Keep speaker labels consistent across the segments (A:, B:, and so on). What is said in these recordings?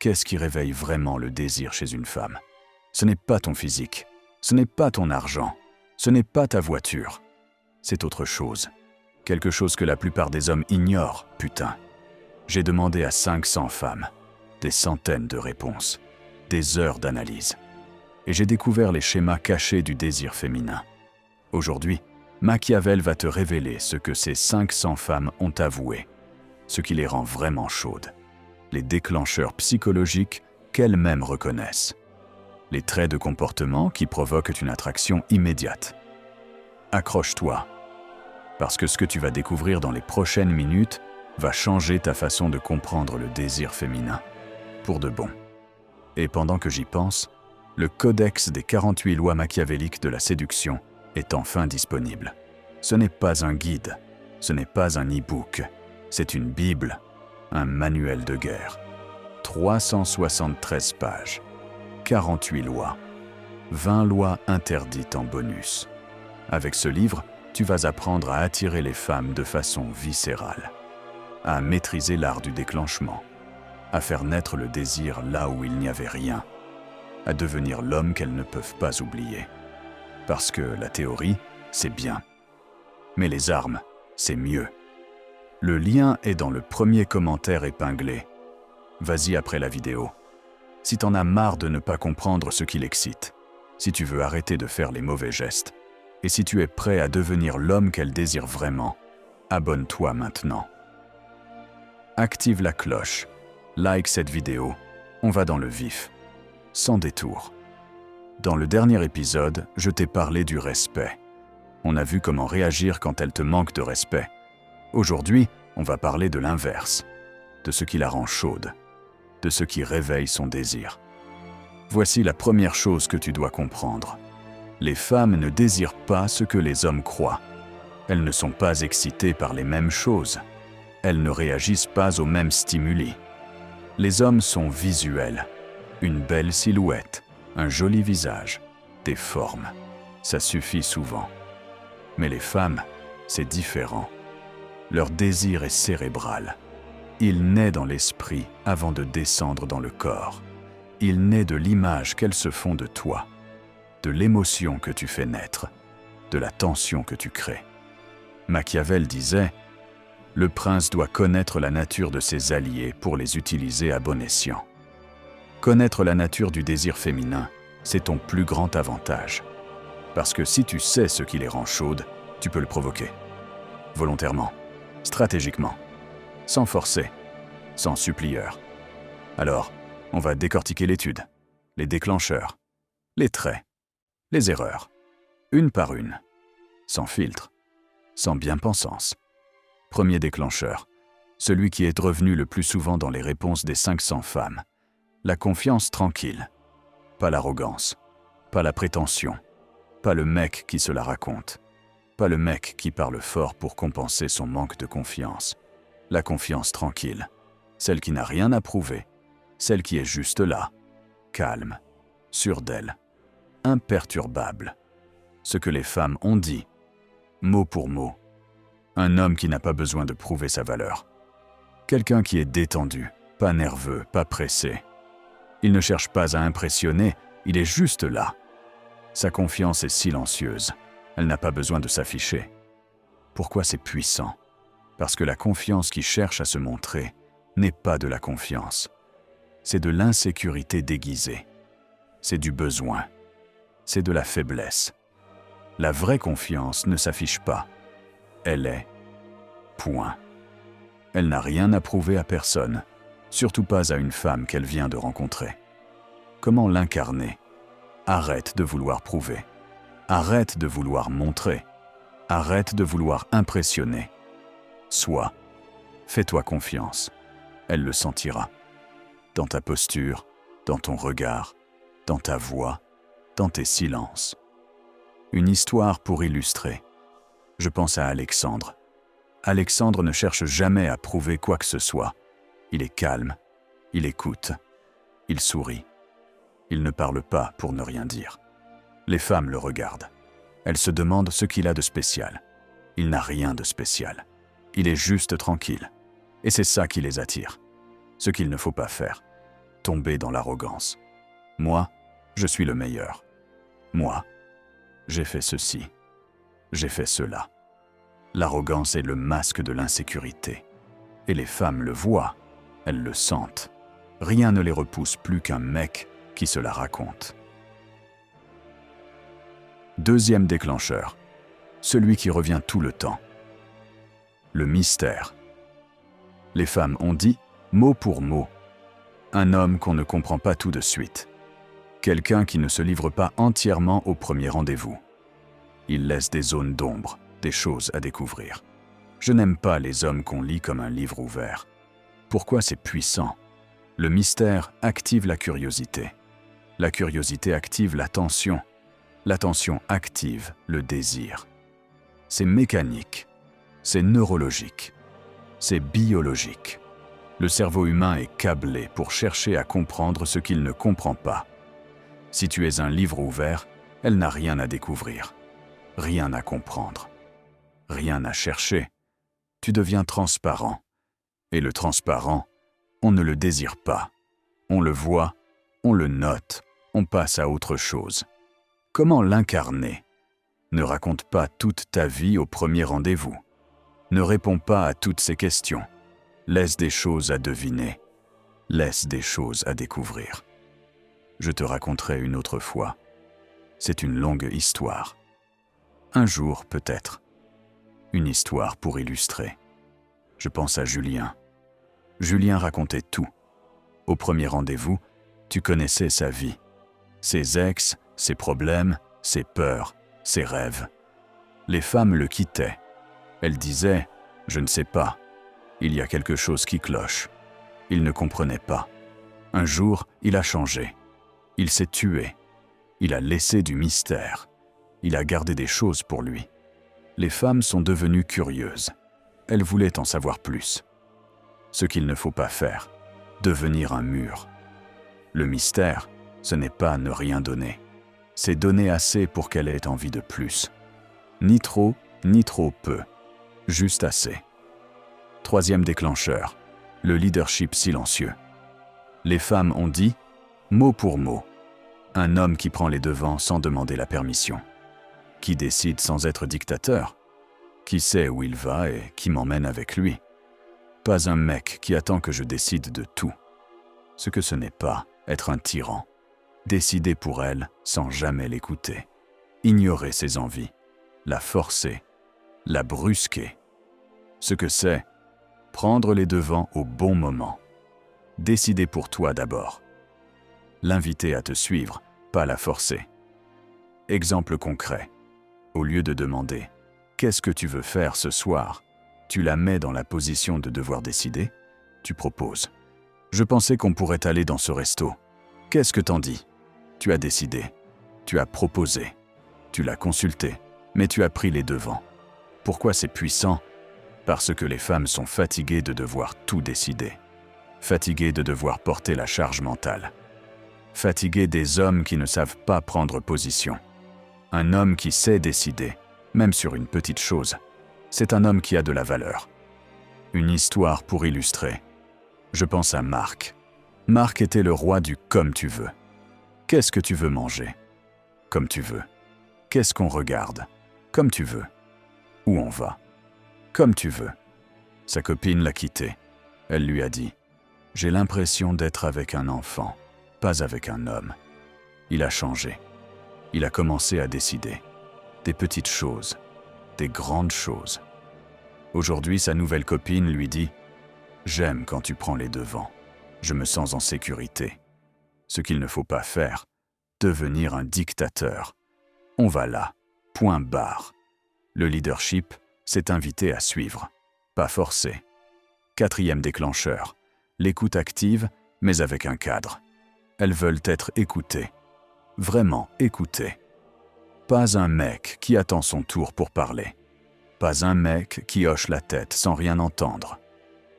A: Qu'est-ce qui réveille vraiment le désir chez une femme? Ce n'est pas ton physique, ce n'est pas ton argent, ce n'est pas ta voiture. C'est autre chose. Quelque chose que la plupart des hommes ignorent, putain. J'ai demandé à 500 femmes, des centaines de réponses, des heures d'analyse. Et j'ai découvert les schémas cachés du désir féminin. Aujourd'hui, Machiavel va te révéler ce que ces 500 femmes ont avoué, ce qui les rend vraiment chaudes, les déclencheurs psychologiques qu'elles-mêmes reconnaissent, les traits de comportement qui provoquent une attraction immédiate. Accroche-toi, parce que ce que tu vas découvrir dans les prochaines minutes va changer ta façon de comprendre le désir féminin, pour de bon. Et pendant que j'y pense, le Codex des 48 lois machiavéliques de la séduction est enfin disponible. Ce n'est pas un guide, ce n'est pas un e-book, c'est une Bible, un manuel de guerre. 373 pages, 48 lois, 20 lois interdites en bonus. Avec ce livre, tu vas apprendre à attirer les femmes de façon viscérale, à maîtriser l'art du déclenchement, à faire naître le désir là où il n'y avait rien, à devenir l'homme qu'elles ne peuvent pas oublier. Parce que la théorie, c'est bien. Mais les armes, c'est mieux. Le lien est dans le premier commentaire épinglé. Vas-y après la vidéo. Si t'en as marre de ne pas comprendre ce qui l'excite, si tu veux arrêter de faire les mauvais gestes, et si tu es prêt à devenir l'homme qu'elle désire vraiment, abonne-toi maintenant. Active la cloche, like cette vidéo, on va dans le vif, sans détour. Dans le dernier épisode, je t'ai parlé du respect. On a vu comment réagir quand elle te manque de respect. Aujourd'hui, on va parler de l'inverse, de ce qui la rend chaude, de ce qui réveille son désir. Voici la première chose que tu dois comprendre. Les femmes ne désirent pas ce que les hommes croient. Elles ne sont pas excitées par les mêmes choses. Elles ne réagissent pas aux mêmes stimuli. Les hommes sont visuels. Une belle silhouette, un joli visage, des formes. Ça suffit souvent. Mais les femmes, c'est différent. Leur désir est cérébral. Il naît dans l'esprit avant de descendre dans le corps. Il naît de l'image qu'elles se font de toi, de l'émotion que tu fais naître, de la tension que tu crées. Machiavel disait « Le prince doit connaître la nature de ses alliés pour les utiliser à bon escient. » Connaître la nature du désir féminin, c'est ton plus grand avantage. Parce que si tu sais ce qui les rend chaudes, tu peux le provoquer. Volontairement, stratégiquement, sans forcer, sans supplieur. Alors, on va décortiquer l'étude, les déclencheurs, les traits, les erreurs, une par une, sans filtre, sans bien-pensance. Premier déclencheur, celui qui est revenu le plus souvent dans les réponses des 500 femmes. La confiance tranquille, pas l'arrogance, pas la prétention, pas le mec qui se la raconte, pas le mec qui parle fort pour compenser son manque de confiance. La confiance tranquille, celle qui n'a rien à prouver, celle qui est juste là, calme, sûre d'elle, imperturbable. Ce que les femmes ont dit, mot pour mot. Un homme qui n'a pas besoin de prouver sa valeur. Quelqu'un qui est détendu, pas nerveux, pas pressé. Il ne cherche pas à impressionner, il est juste là. Sa confiance est silencieuse, elle n'a pas besoin de s'afficher. Pourquoi c'est puissant? Parce que la confiance qui cherche à se montrer n'est pas de la confiance. C'est de l'insécurité déguisée. C'est du besoin. C'est de la faiblesse. La vraie confiance ne s'affiche pas. Elle est. Point. Elle n'a rien à prouver à personne, surtout pas à une femme qu'elle vient de rencontrer. Comment l'incarner? Arrête de vouloir prouver. Arrête de vouloir montrer. Arrête de vouloir impressionner. Sois. Fais-toi confiance. Elle le sentira. Dans ta posture, dans ton regard, dans ta voix, dans tes silences. Une histoire pour illustrer. Je pense à Alexandre. Alexandre ne cherche jamais à prouver quoi que ce soit. Il est calme, il écoute, il sourit. Il ne parle pas pour ne rien dire. Les femmes le regardent. Elles se demandent ce qu'il a de spécial. Il n'a rien de spécial. Il est juste tranquille. Et c'est ça qui les attire. Ce qu'il ne faut pas faire. tomber dans l'arrogance. Moi, je suis le meilleur. Moi, j'ai fait ceci. J'ai fait cela. L'arrogance est le masque de l'insécurité. Et les femmes le voient, elles le sentent. Rien ne les repousse plus qu'un mec qui se la raconte. Deuxième déclencheur, celui qui revient tout le temps. Le mystère. Les femmes ont dit, mot pour mot, un homme qu'on ne comprend pas tout de suite. Quelqu'un qui ne se livre pas entièrement au premier rendez-vous. Il laisse des zones d'ombre, des choses à découvrir. Je n'aime pas les hommes qu'on lit comme un livre ouvert. Pourquoi c'est puissant? Le mystère active la curiosité. La curiosité active l'attention. L'attention active le désir. C'est mécanique, c'est neurologique, c'est biologique. Le cerveau humain est câblé pour chercher à comprendre ce qu'il ne comprend pas. Si tu es un livre ouvert, elle n'a rien à découvrir, rien à comprendre, rien à chercher. Tu deviens transparent. Et le transparent, on ne le désire pas. On le voit, on le note, on passe à autre chose. Comment l'incarner? Ne raconte pas toute ta vie au premier rendez-vous. Ne réponds pas à toutes ces questions. Laisse des choses à deviner. Laisse des choses à découvrir. Je te raconterai une autre fois. C'est une longue histoire. Un jour, peut-être. Une histoire pour illustrer. Je pense à Julien. Julien racontait tout. Au premier rendez-vous, tu connaissais sa vie. Ses ex, ses problèmes, ses peurs, ses rêves. Les femmes le quittaient. Elles disaient « Je ne sais pas. Il y a quelque chose qui cloche. » Il ne comprenait pas. Un jour, il a changé. Il s'est tué. Il a laissé du mystère. Il a gardé des choses pour lui. Les femmes sont devenues curieuses. Elles voulaient en savoir plus. Ce qu'il ne faut pas faire, devenir un mur. Le mystère, ce n'est pas ne rien donner. C'est donner assez pour qu'elle ait envie de plus. Ni trop peu. Juste assez. Troisième déclencheur, le leadership silencieux. Les femmes ont dit, mot pour mot, un homme qui prend les devants sans demander la permission. Qui décide sans être dictateur. Qui sait où il va et qui m'emmène avec lui. Pas un mec qui attend que je décide de tout. Ce que ce n'est pas être un tyran. Décider pour elle sans jamais l'écouter. Ignorer ses envies. La forcer. La brusquer. Ce que c'est, prendre les devants au bon moment. Décider pour toi d'abord. L'inviter à te suivre, pas la forcer. Exemple concret. Au lieu de demander « Qu'est-ce que tu veux faire ce soir ?» Tu la mets dans la position de devoir décider. Tu proposes. Je pensais qu'on pourrait aller dans ce resto. Qu'est-ce que t'en dis? Tu as décidé. Tu as proposé. Tu l'as consulté. Mais tu as pris les devants. Pourquoi c'est puissant? Parce que les femmes sont fatiguées de devoir tout décider. Fatiguées de devoir porter la charge mentale. Fatiguées des hommes qui ne savent pas prendre position. Un homme qui sait décider, même sur une petite chose, c'est un homme qui a de la valeur. Une histoire pour illustrer. Je pense à Marc. Marc était le roi du « comme tu veux ». Qu'est-ce que tu veux manger? Comme tu veux. Qu'est-ce qu'on regarde? Comme tu veux. Où on va? Comme tu veux. Sa copine l'a quitté. Elle lui a dit « J'ai l'impression d'être avec un enfant, pas avec un homme. » Il a changé. Il a commencé à décider. Des petites choses, des grandes choses. Aujourd'hui, sa nouvelle copine lui dit « J'aime quand tu prends les devants. Je me sens en sécurité. » Ce qu'il ne faut pas faire, devenir un dictateur. On va là, point barre. Le leadership, c'est inviter à suivre, pas forcer. Quatrième déclencheur, l'écoute active, mais avec un cadre. Elles veulent être écoutées, vraiment écoutées. Pas un mec qui attend son tour pour parler. Pas un mec qui hoche la tête sans rien entendre.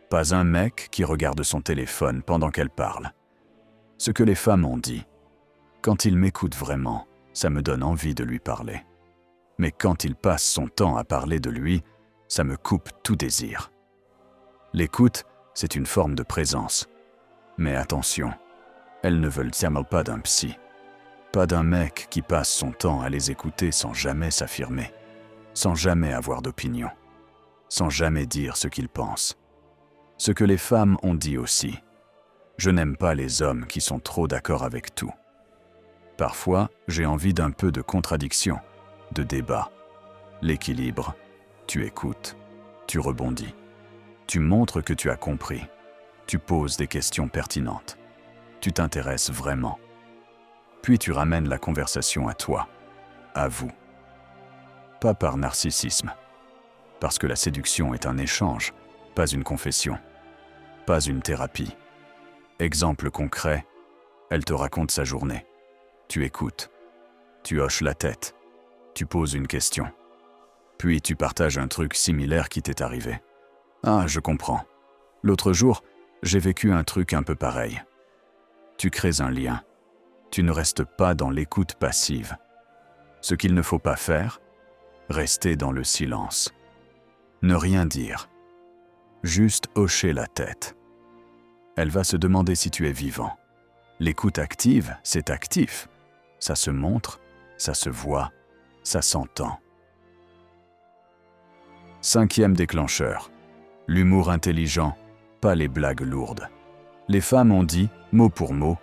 A: Pas un mec qui regarde son téléphone pendant qu'elle parle. Ce que les femmes ont dit. Quand il m'écoute vraiment, ça me donne envie de lui parler. Mais quand il passe son temps à parler de lui, ça me coupe tout désir. L'écoute, c'est une forme de présence. Mais attention, Elles ne veulent tellement pas d'un psy. Pas d'un mec qui passe son temps à les écouter sans jamais s'affirmer, sans jamais avoir d'opinion, sans jamais dire ce qu'ils pensent. Ce que les femmes ont dit aussi. Je n'aime pas les hommes qui sont trop d'accord avec tout. Parfois, j'ai envie d'un peu de contradiction, de débat. L'équilibre, tu écoutes, tu rebondis, tu montres que tu as compris, tu poses des questions pertinentes, tu t'intéresses vraiment. Puis tu ramènes la conversation à toi, à vous. Pas par narcissisme, parce que la séduction est un échange, pas une confession, pas une thérapie. Exemple concret, elle te raconte sa journée. Tu écoutes, tu hoches la tête, tu poses une question. Puis tu partages un truc similaire qui t'est arrivé. Ah, je comprends. L'autre jour, j'ai vécu un truc un peu pareil. Tu crées un lien. Tu ne restes pas dans l'écoute passive. Ce qu'il ne faut pas faire, rester dans le silence. Ne rien dire. Juste hocher la tête. Elle va se demander si tu es vivant. L'écoute active, c'est actif. Ça se montre, ça se voit, ça s'entend. 5e déclencheur. L'humour intelligent, pas les blagues lourdes. Les femmes ont dit, mot pour mot,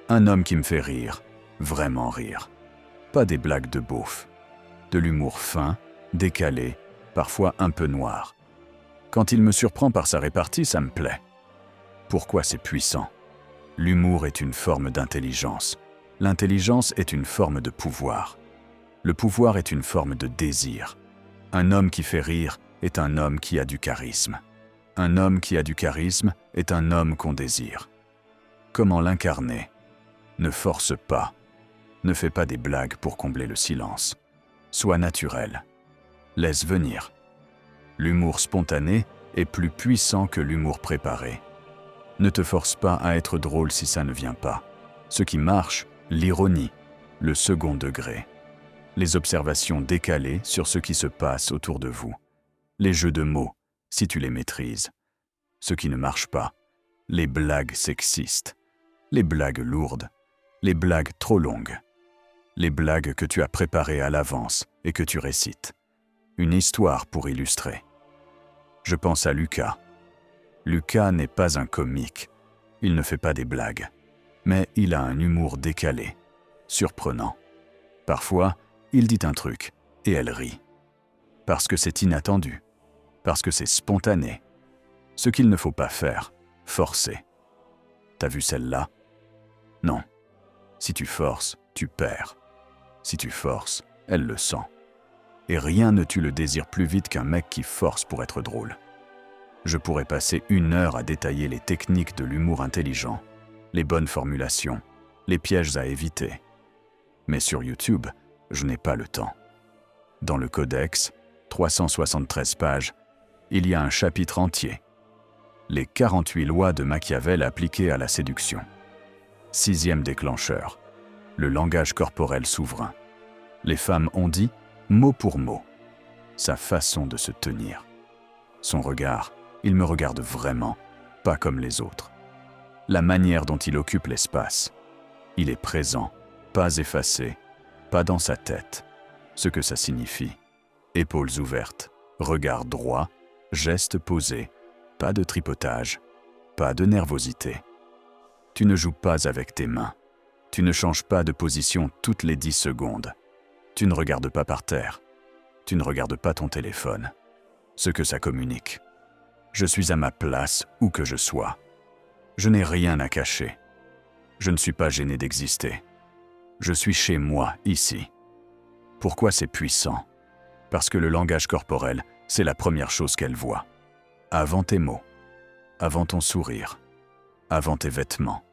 A: un homme qui me fait rire, vraiment rire. Pas des blagues de beauf. De l'humour fin, décalé, parfois un peu noir. Quand il me surprend par sa répartie, ça me plaît. Pourquoi c'est puissant? L'humour est une forme d'intelligence. L'intelligence est une forme de pouvoir. Le pouvoir est une forme de désir. Un homme qui fait rire est un homme qui a du charisme. Un homme qui a du charisme est un homme qu'on désire. Comment l'incarner? Ne force pas. Ne fais pas des blagues pour combler le silence. Sois naturel. Laisse venir. L'humour spontané est plus puissant que l'humour préparé. Ne te force pas à être drôle si ça ne vient pas. Ce qui marche, l'ironie, le second degré. Les observations décalées sur ce qui se passe autour de vous. Les jeux de mots, si tu les maîtrises. Ce qui ne marche pas, les blagues sexistes, les blagues lourdes, les blagues trop longues, les blagues que tu as préparées à l'avance et que tu récites. Une histoire pour illustrer. Je pense à Lucas. Lucas n'est pas un comique, il ne fait pas des blagues, mais il a un humour décalé, surprenant. Parfois, il dit un truc et elle rit. Parce que c'est inattendu, parce que c'est spontané. Ce qu'il ne faut pas faire, forcer. T'as vu celle-là? Non. Si tu forces, tu perds. Si tu forces, elle le sent. Et rien ne tue le désir plus vite qu'un mec qui force pour être drôle. Je pourrais passer 1 heure à détailler les techniques de l'humour intelligent, les bonnes formulations, les pièges à éviter. Mais sur YouTube, je n'ai pas le temps. Dans le Codex, 373 pages, il y a un chapitre entier. Les 48 lois de Machiavel appliquées à la séduction. 6e déclencheur. Le langage corporel souverain. Les femmes ont dit, mot pour mot, sa façon de se tenir. Son regard, il me regarde vraiment, pas comme les autres. La manière dont il occupe l'espace. Il est présent, pas effacé, pas dans sa tête. Ce que ça signifie. Épaules ouvertes, regard droit, gestes posés, pas de tripotage, pas de nervosité. Tu ne joues pas avec tes mains. Tu ne changes pas de position toutes les 10 secondes. Tu ne regardes pas par terre. Tu ne regardes pas ton téléphone. Ce que ça communique. Je suis à ma place où que je sois. Je n'ai rien à cacher. Je ne suis pas gêné d'exister. Je suis chez moi, ici. Pourquoi c'est puissant? Parce que le langage corporel, c'est la première chose qu'elle voit. Avant tes mots, avant ton sourire, avant tes vêtements.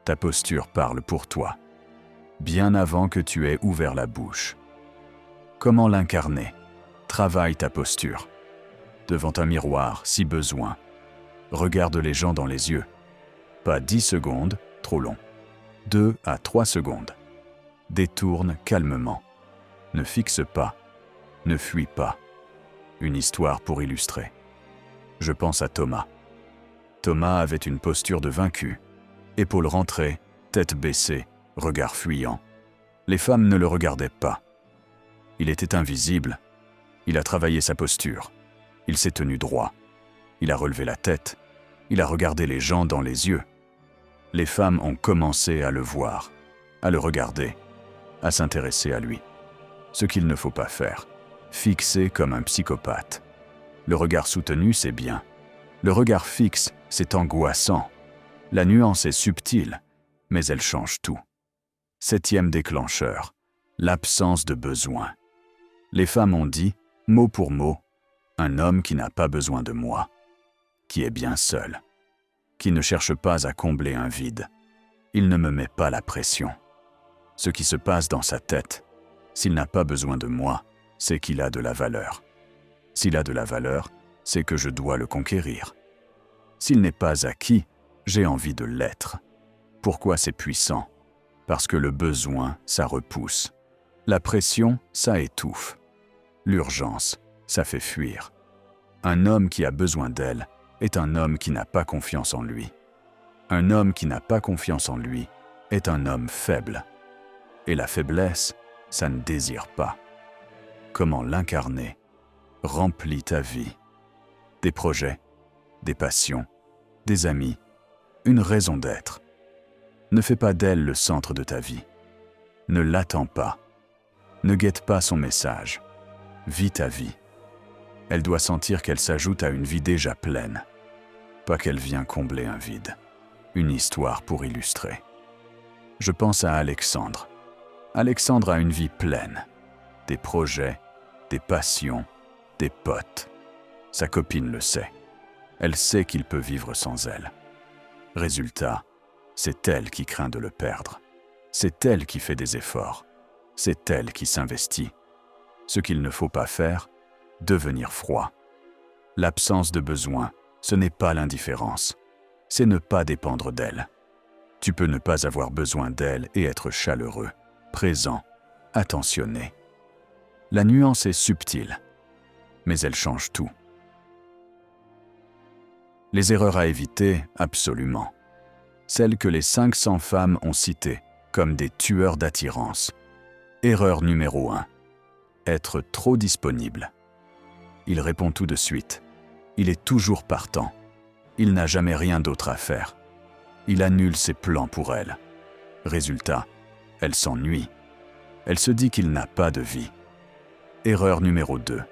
A: Ta posture parle pour toi, bien avant que tu aies ouvert la bouche. Comment l'incarner? Travaille ta posture. Devant un miroir, si besoin. Regarde les gens dans les yeux. Pas 10 secondes, trop long. 2 à 3 secondes. Détourne calmement. Ne fixe pas. Ne fuis pas. Une histoire pour illustrer. Je pense à Thomas. Thomas avait une posture de vaincu. Épaules rentrées, tête baissée, regard fuyant. Les femmes ne le regardaient pas. Il était invisible. Il a travaillé sa posture. Il s'est tenu droit. Il a relevé la tête. Il a regardé les gens dans les yeux. Les femmes ont commencé à le voir, à le regarder, à s'intéresser à lui. Ce qu'il ne faut pas faire, fixer comme un psychopathe. Le regard soutenu, c'est bien. Le regard fixe, c'est angoissant. La nuance est subtile, mais elle change tout. 7e déclencheur, l'absence de besoin. Les femmes ont dit, mot pour mot, un homme qui n'a pas besoin de moi, qui est bien seul, qui ne cherche pas à combler un vide. Il ne me met pas la pression. Ce qui se passe dans sa tête, s'il n'a pas besoin de moi, c'est qu'il a de la valeur. S'il a de la valeur, c'est que je dois le conquérir. S'il n'est pas acquis, j'ai envie de l'être. Pourquoi c'est puissant? Parce que le besoin, ça repousse. La pression, ça étouffe. L'urgence, ça fait fuir. Un homme qui a besoin d'elle est un homme qui n'a pas confiance en lui. Un homme qui n'a pas confiance en lui est un homme faible. Et la faiblesse, ça ne désire pas. Comment l'incarner? Remplis ta vie. Des projets, des passions, des amis, une raison d'être. Ne fais pas d'elle le centre de ta vie. Ne l'attends pas. Ne guette pas son message. Vis ta vie. Elle doit sentir qu'elle s'ajoute à une vie déjà pleine. Pas qu'elle vient combler un vide. Une histoire pour illustrer. Je pense à Alexandre. Alexandre a une vie pleine. Des projets, des passions, des potes. Sa copine le sait. Elle sait qu'il peut vivre sans elle. Résultat, c'est elle qui craint de le perdre. C'est elle qui fait des efforts. C'est elle qui s'investit. Ce qu'il ne faut pas faire, devenir froid. L'absence de besoin, ce n'est pas l'indifférence. C'est ne pas dépendre d'elle. Tu peux ne pas avoir besoin d'elle et être chaleureux, présent, attentionné. La nuance est subtile, mais elle change tout. Les erreurs à éviter, absolument. Celles que les 500 femmes ont citées comme des tueurs d'attirance. Erreur numéro 1. Être trop disponible. Il répond tout de suite. Il est toujours partant. Il n'a jamais rien d'autre à faire. Il annule ses plans pour elle. Résultat, elle s'ennuie. Elle se dit qu'il n'a pas de vie. Erreur numéro 2.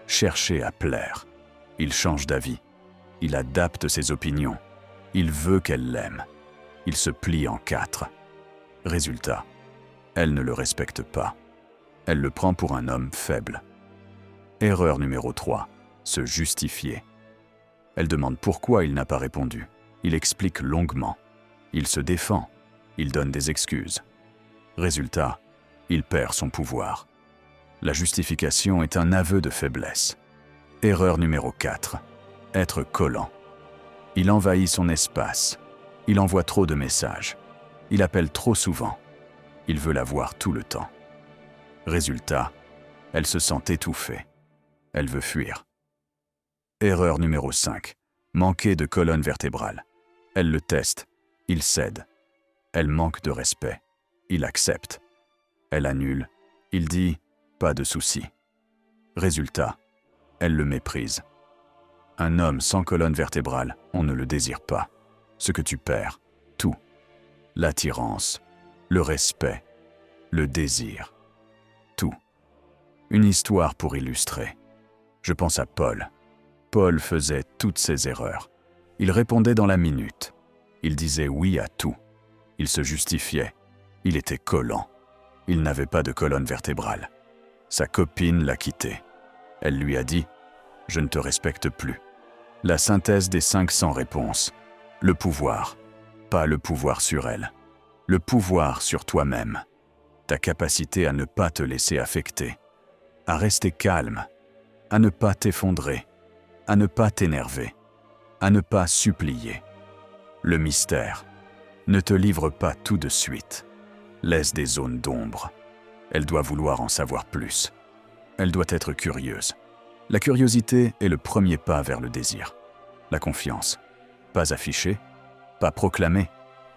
A: Chercher à plaire. Il change d'avis. Il adapte ses opinions. Il veut qu'elle l'aime. Il se plie en 4. Résultat, elle ne le respecte pas. Elle le prend pour un homme faible. Erreur numéro 3. Se justifier. Elle demande pourquoi il n'a pas répondu. Il explique longuement. Il se défend. Il donne des excuses. Résultat, il perd son pouvoir. La justification est un aveu de faiblesse. Erreur numéro 4. Être collant. Il envahit son espace. Il envoie trop de messages. Il appelle trop souvent. Il veut la voir tout le temps. Résultat, elle se sent étouffée. Elle veut fuir. Erreur numéro 5. Manquer de colonne vertébrale. Elle le teste. Il cède. Elle manque de respect. Il accepte. Elle annule. Il dit « pas de souci ». Résultat, elle le méprise. Un homme sans colonne vertébrale, on ne le désire pas. Ce que tu perds, tout. L'attirance, le respect, le désir, tout. Une histoire pour illustrer. Je pense à Paul. Paul faisait toutes ses erreurs. Il répondait dans la minute. Il disait oui à tout. Il se justifiait. Il était collant. Il n'avait pas de colonne vertébrale. Sa copine l'a quitté. Elle lui a dit « Je ne te respecte plus ». La synthèse des 500 réponses. Le pouvoir. Pas le pouvoir sur elle. Le pouvoir sur toi-même. Ta capacité à ne pas te laisser affecter. À rester calme. À ne pas t'effondrer. À ne pas t'énerver. À ne pas supplier. Le mystère. Ne te livre pas tout de suite. Laisse des zones d'ombre. Elle doit vouloir en savoir plus. Elle doit être curieuse. La curiosité est le premier pas vers le désir. La confiance. Pas affichée, pas proclamée,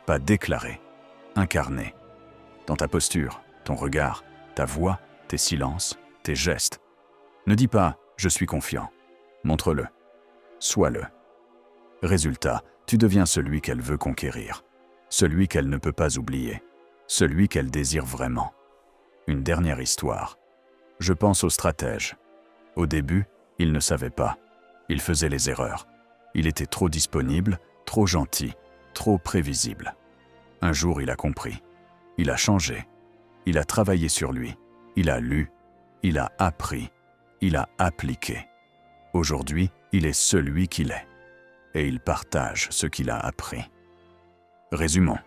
A: pas déclarée. incarné. Dans ta posture, ton regard, ta voix, tes silences, tes gestes. Ne dis pas « je suis confiant ». Montre-le. Sois-le. Résultat, tu deviens celui qu'elle veut conquérir, celui qu'elle ne peut pas oublier, celui qu'elle désire vraiment. Une dernière histoire. Je pense au stratège. Au début, il ne savait pas. Il faisait les erreurs. Il était trop disponible, trop gentil, trop prévisible. Un jour, il a compris. Il a changé. Il a travaillé sur lui. Il a lu. Il a appris. Il a appliqué. Aujourd'hui, il est celui qu'il est. Et il partage ce qu'il a appris. Résumons.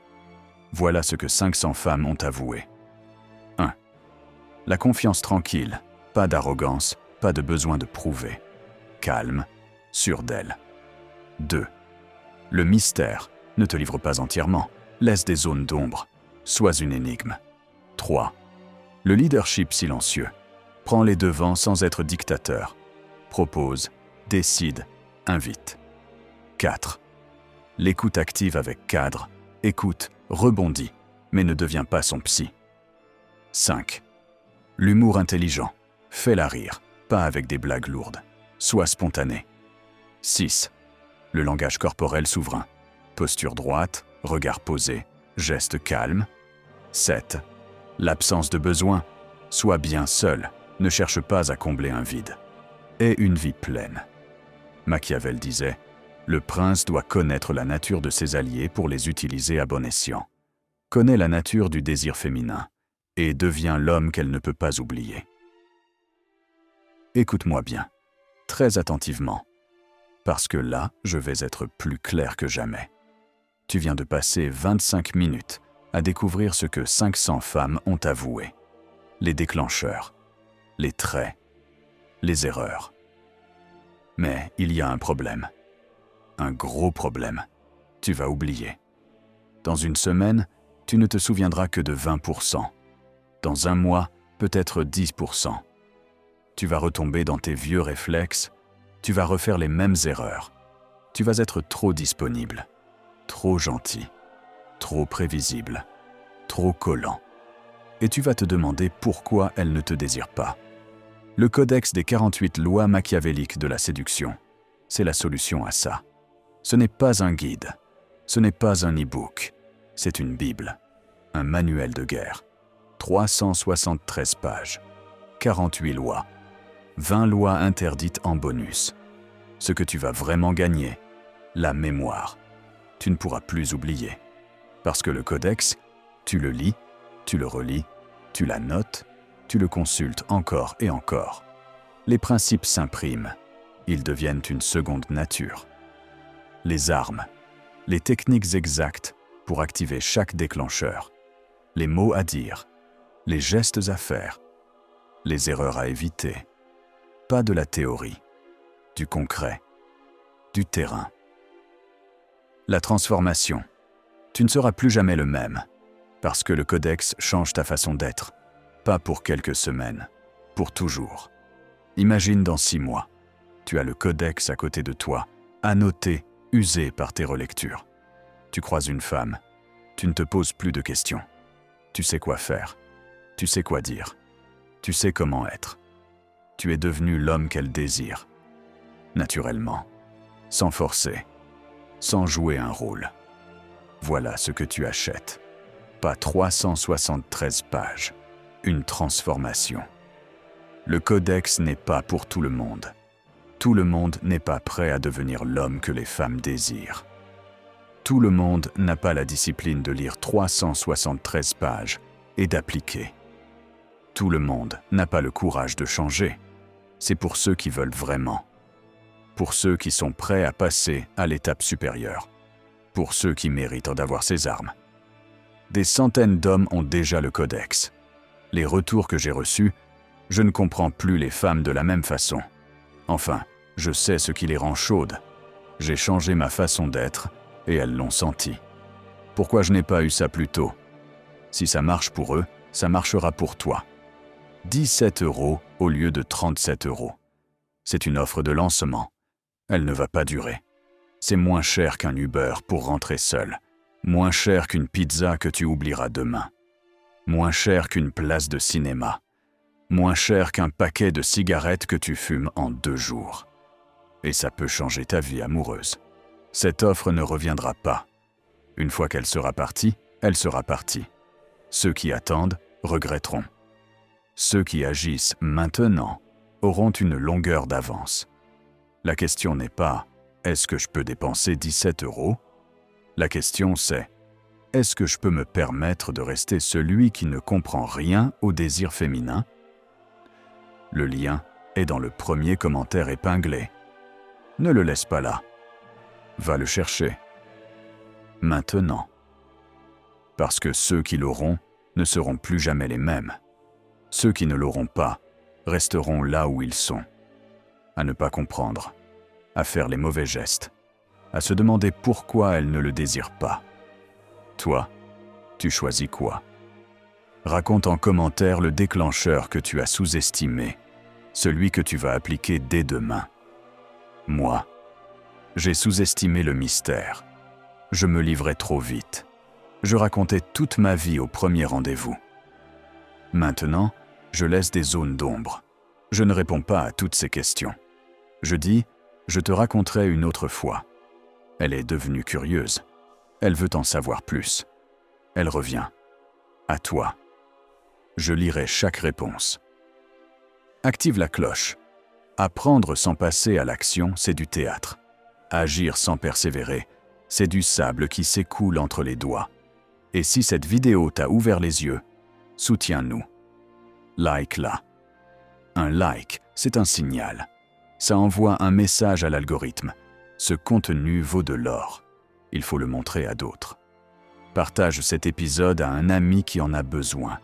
A: Voilà ce que 500 femmes ont avoué. 1. La confiance tranquille, pas d'arrogance, pas de besoin de prouver. Calme, sûre d'elle. 2. Le mystère, ne te livre pas entièrement, laisse des zones d'ombre, sois une énigme. 3. Le leadership silencieux, prends les devants sans être dictateur. Propose, décide, invite. 4. L'écoute active avec cadre, écoute, rebondit, mais ne deviens pas son psy. 5. L'humour intelligent, fais-la rire, pas avec des blagues lourdes, sois spontané. 6. Le langage corporel souverain, posture droite, regard posé, geste calme. 7. L'absence de besoin, sois bien seul, ne cherche pas à combler un vide. Aie une vie pleine. Machiavel disait « Le prince doit connaître la nature de ses alliés pour les utiliser à bon escient. Connais la nature du désir féminin et deviens l'homme qu'elle ne peut pas oublier. » Écoute-moi bien, très attentivement, parce que là, je vais être plus clair que jamais. Tu viens de passer 25 minutes à découvrir ce que 500 femmes ont avoué. Les déclencheurs, les traits, les erreurs. Mais il y a un problème. Un gros problème. Tu vas oublier. Dans une semaine, tu ne te souviendras que de 20%. Dans un mois, peut-être 10%. Tu vas retomber dans tes vieux réflexes, tu vas refaire les mêmes erreurs. Tu vas être trop disponible, trop gentil, trop prévisible, trop collant. Et tu vas te demander pourquoi elle ne te désire pas. Le codex des 48 lois machiavéliques de la séduction, c'est la solution à ça. Ce n'est pas un guide, ce n'est pas un e-book, c'est une Bible, un manuel de guerre. 373 pages, 48 lois, 20 lois interdites en bonus. Ce que tu vas vraiment gagner, la mémoire. Tu ne pourras plus oublier. Parce que le codex, tu le lis, tu le relis, tu la notes, tu le consultes encore et encore. Les principes s'impriment, ils deviennent une seconde nature. Les armes, les techniques exactes pour activer chaque déclencheur, les mots à dire, les gestes à faire, les erreurs à éviter. Pas de la théorie, du concret, du terrain. La transformation. Tu ne seras plus jamais le même, parce que le codex change ta façon d'être. Pas pour quelques semaines, pour toujours. Imagine dans 6 mois, tu as le codex à côté de toi, annoté, usé par tes relectures. Tu croises une femme, tu ne te poses plus de questions. Tu sais quoi faire, tu sais quoi dire, tu sais comment être. Tu es devenu l'homme qu'elle désire, naturellement, sans forcer, sans jouer un rôle. Voilà ce que tu achètes. Pas 373 pages, une transformation. Le codex n'est pas pour tout le monde. Tout le monde n'est pas prêt à devenir l'homme que les femmes désirent. Tout le monde n'a pas la discipline de lire 373 pages et d'appliquer. Tout le monde n'a pas le courage de changer. C'est pour ceux qui veulent vraiment. Pour ceux qui sont prêts à passer à l'étape supérieure. Pour ceux qui méritent d'avoir ces armes. Des centaines d'hommes ont déjà le codex. Les retours que j'ai reçus, je ne comprends plus les femmes de la même façon. Enfin, je sais ce qui les rend chaudes. J'ai changé ma façon d'être et elles l'ont senti. Pourquoi je n'ai pas eu ça plus tôt? Si ça marche pour eux, ça marchera pour toi. 17 € au lieu de 37 €. C'est une offre de lancement. Elle ne va pas durer. C'est moins cher qu'un Uber pour rentrer seul. Moins cher qu'une pizza que tu oublieras demain. Moins cher qu'une place de cinéma. Moins cher qu'un paquet de cigarettes que tu fumes en 2 jours. Et ça peut changer ta vie amoureuse. Cette offre ne reviendra pas. Une fois qu'elle sera partie, elle sera partie. Ceux qui attendent regretteront. Ceux qui agissent maintenant auront une longueur d'avance. La question n'est pas « Est-ce que je peux dépenser 17 €? La question c'est « Est-ce que je peux me permettre de rester celui qui ne comprend rien au désir féminin ?» Le lien est dans le premier commentaire épinglé. Ne le laisse pas là. Va le chercher. Maintenant. Parce que ceux qui l'auront ne seront plus jamais les mêmes. Ceux qui ne l'auront pas resteront là où ils sont. À ne pas comprendre. À faire les mauvais gestes. À se demander pourquoi elles ne le désirent pas. Toi, tu choisis quoi? Raconte en commentaire le déclencheur que tu as sous-estimé, celui que tu vas appliquer dès demain. Moi, j'ai sous-estimé le mystère. Je me livrais trop vite. Je racontais toute ma vie au premier rendez-vous. Maintenant, je laisse des zones d'ombre. Je ne réponds pas à toutes ces questions. Je dis, je te raconterai une autre fois. Elle est devenue curieuse. Elle veut en savoir plus. Elle revient. À toi. Je lirai chaque réponse. Active la cloche. Apprendre sans passer à l'action, c'est du théâtre. Agir sans persévérer, c'est du sable qui s'écoule entre les doigts. Et si cette vidéo t'a ouvert les yeux, soutiens-nous. Like-la. Un like, c'est un signal. Ça envoie un message à l'algorithme. Ce contenu vaut de l'or. Il faut le montrer à d'autres. Partage cet épisode à un ami qui en a besoin.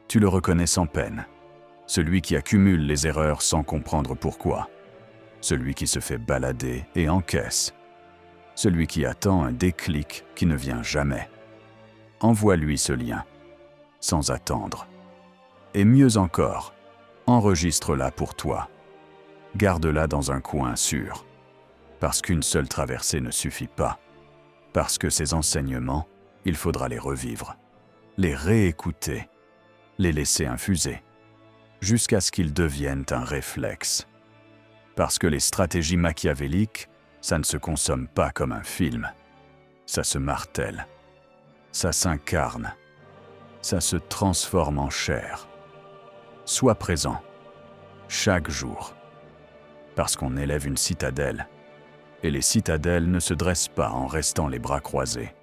A: Tu le reconnais sans peine. Celui qui accumule les erreurs sans comprendre pourquoi. Celui qui se fait balader et encaisse. Celui qui attend un déclic qui ne vient jamais. Envoie-lui ce lien, sans attendre. Et mieux encore, enregistre-la pour toi. Garde-la dans un coin sûr. Parce qu'une seule traversée ne suffit pas. Parce que ces enseignements, il faudra les revivre, les réécouter, les laisser infuser, jusqu'à ce qu'ils deviennent un réflexe. Parce que les stratégies machiavéliques, ça ne se consomme pas comme un film. Ça se martèle, ça s'incarne, ça se transforme en chair. Sois présent, chaque jour, parce qu'on élève une citadelle, et les citadelles ne se dressent pas en restant les bras croisés.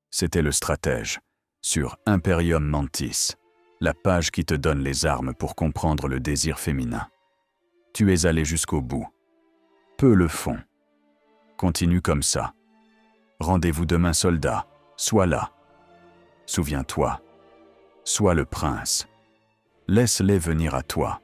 A: C'était Le Stratège, sur Imperium Mantis, la page qui te donne les armes pour comprendre le désir féminin. Tu es allé jusqu'au bout. Peu le font. Continue comme ça. Rendez-vous demain, soldat. Sois là. Souviens-toi. Sois le prince. Laisse-les venir à toi.